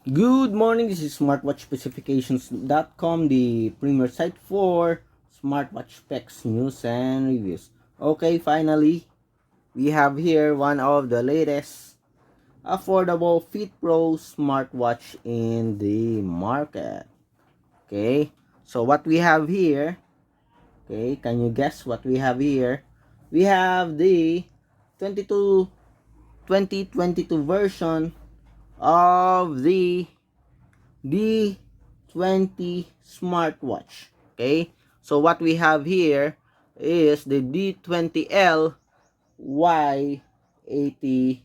Good morning, this is smartwatchspecifications.com, the premier site for smartwatch specs, news, and reviews. Okay, finally, we have here one of the latest affordable Fit Pro smartwatch in the market. Okay, so what we have here, okay, can you guess what we have here? We have the 2022 version of the D20 Smartwatch. Okay, so what we have here is the D20l Y88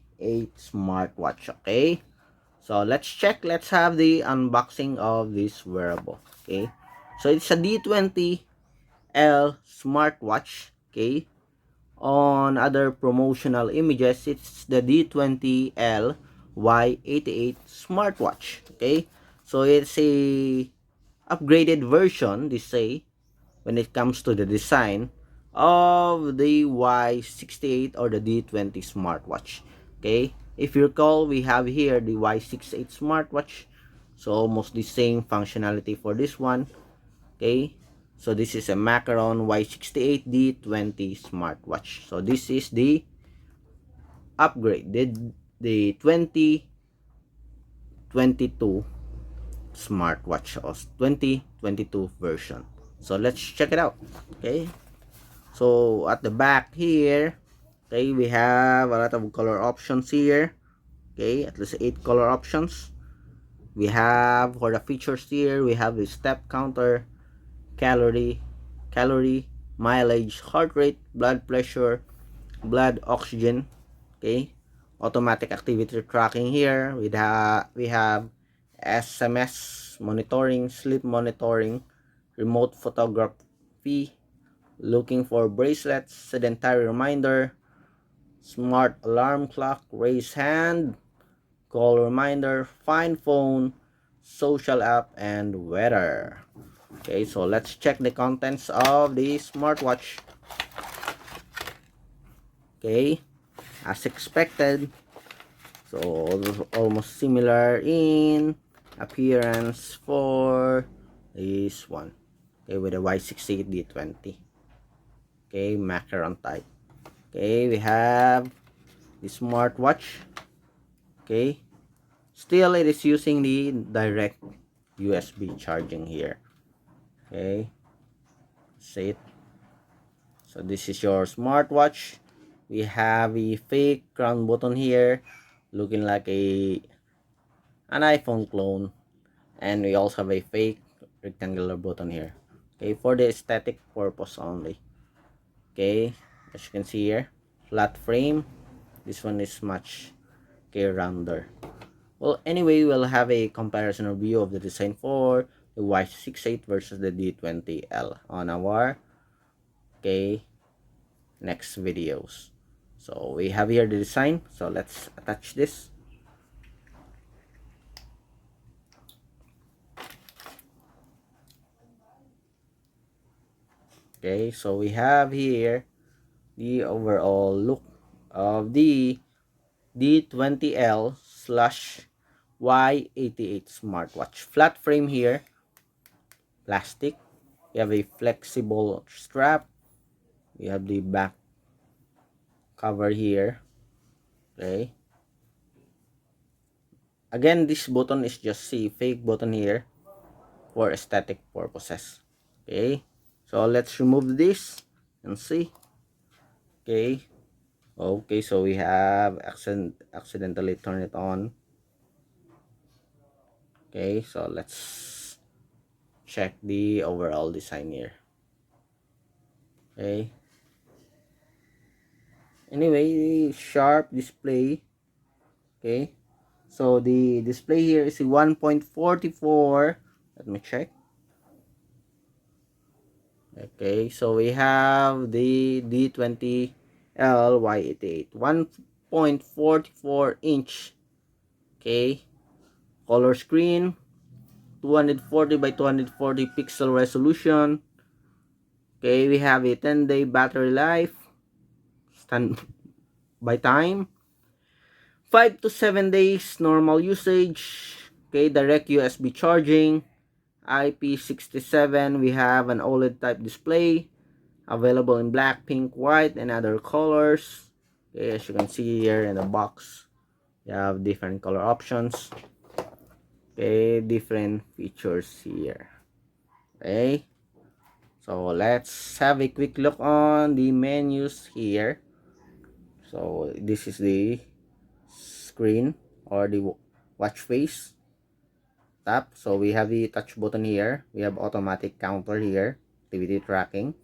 Smartwatch. Okay, so let's check. Let's have the unboxing of this wearable. Okay, so it's a D20l Smartwatch. Okay, on other promotional images, it's the D20l Y88 Smartwatch. Okay, so it's a upgraded version, they say, when it comes to the design of the Y68 or the D20 smartwatch. Okay, if you recall, we have here the Y68 smartwatch, so almost the same functionality for this one. Okay, so this is a Macaron Y68 D20 smartwatch. So this is the upgrade, the 2022 smartwatch or 2022 version. So let's check it out. Okay, so at the back here, okay, we have a lot of color options here. Okay, at least 8 color options. We have, for the features here, we have the step counter, calorie, mileage, heart rate, blood pressure, blood oxygen. Okay, automatic activity tracking here. We have SMS monitoring, sleep monitoring, remote photography, looking for bracelets, sedentary reminder, smart alarm clock, raise hand, call reminder, find phone, social app, and weather. Okay, so let's check the contents of the smartwatch. Okay, as expected, so almost similar in appearance for this one. Okay, with a Y68 D20. Okay, macaron type. Okay, we have the smartwatch. Okay, still it is using the direct USB charging here. Okay, see it. So this is your smartwatch. We have a fake crown button here, looking like an iPhone clone, and we also have a fake rectangular button here. Okay, for the aesthetic purpose only. Okay, as you can see here, flat frame. This one is much rounder. Well, anyway, we'll have a comparison review of the design for the Y68 versus the D20l on our next videos. So we have here the design, so let's attach this. Okay, so we have here the overall look of the D20l slash Y88 smartwatch. Flat frame here, plastic. We have a flexible strap. We have the back cover here. Okay, again, this button is just a fake button here for aesthetic purposes. Okay, so let's remove this and see. Okay, so we have accidentally turned it on. Okay, so let's check the overall design here. Okay, anyway, sharp display. Okay, so the display here is 1.44. Let me check. Okay, so we have the D20l Y88 1.44 inch. Okay, color screen, 240 by 240 pixel resolution. Okay, we have a 10-day battery life, standby time, 5 to 7 days normal usage. Okay, direct USB charging, IP67. We have an OLED type display, available in black, pink, white, and other colors. Okay, as you can see here in the box, you have different color options. Okay, different features here. Okay, so let's have a quick look on the menus here. So this is the screen or the watch face. Tap, so we have the touch button here. We have automatic counter here, activity tracking.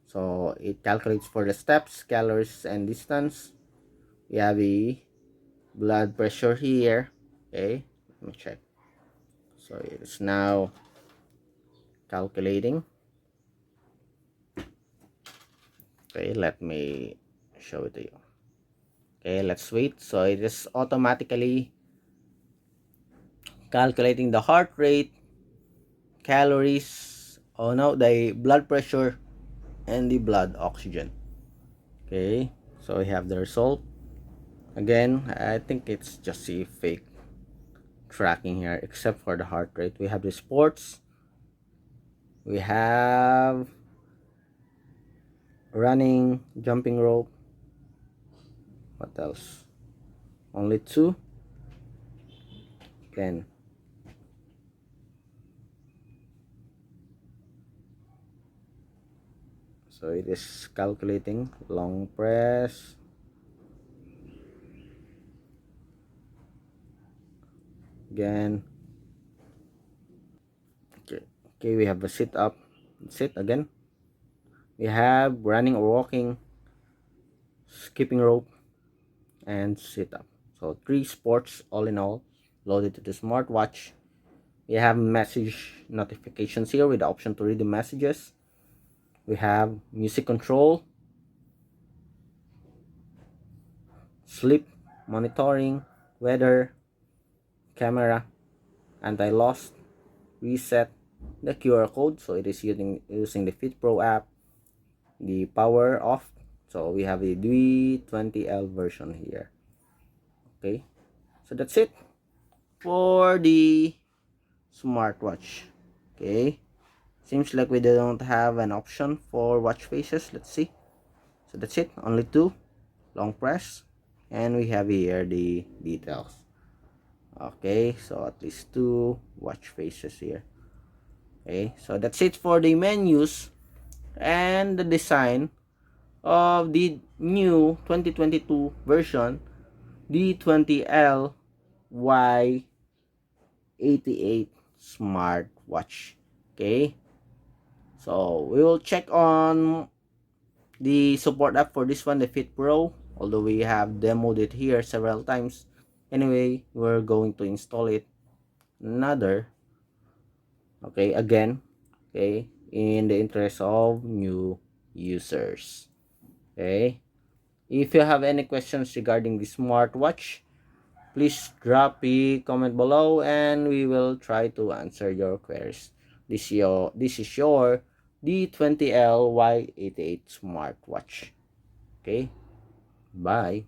So it calculates for the steps, calories, and distance. We have the blood pressure here. Okay, let me check. So it's now calculating. Okay, let me show it to you. Okay, let's wait. So it is automatically calculating the heart rate, calories, oh no, the blood pressure, and the blood oxygen. Okay, so we have the result. Again, I think it's just a fake tracking here, except for the heart rate. We have the sports, we have running, jumping rope. What else? Only two. Again, so it is calculating long press. Again, okay, we have a sit up, sit again. We have running or walking, skipping rope, and sit up. So 3 sports all in all loaded to the smartwatch. We have message notifications here with the option to read the messages. We have music control, sleep monitoring, weather, camera, anti-loss, reset, the QR code. So it is using the Fit Pro app, the power off. So we have a D20l version here. Okay, so that's it for the smartwatch. Okay, seems like we don't have an option for watch faces. Let's see. So that's it, only 2, long press, and we have here the details. Okay, so at least 2 watch faces here. Okay, so that's it for the menus and the design of the new 2022 version D20l Y88 Smartwatch. Okay, so we will check on the support app for this one, the Fit Pro, although we have demoed it here several times. Anyway, we're going to install it again, okay, in the interest of new users. Okay, if you have any questions regarding the smartwatch, please drop a comment below and we will try to answer your queries. This is your D20l Y88 smartwatch. Okay, bye.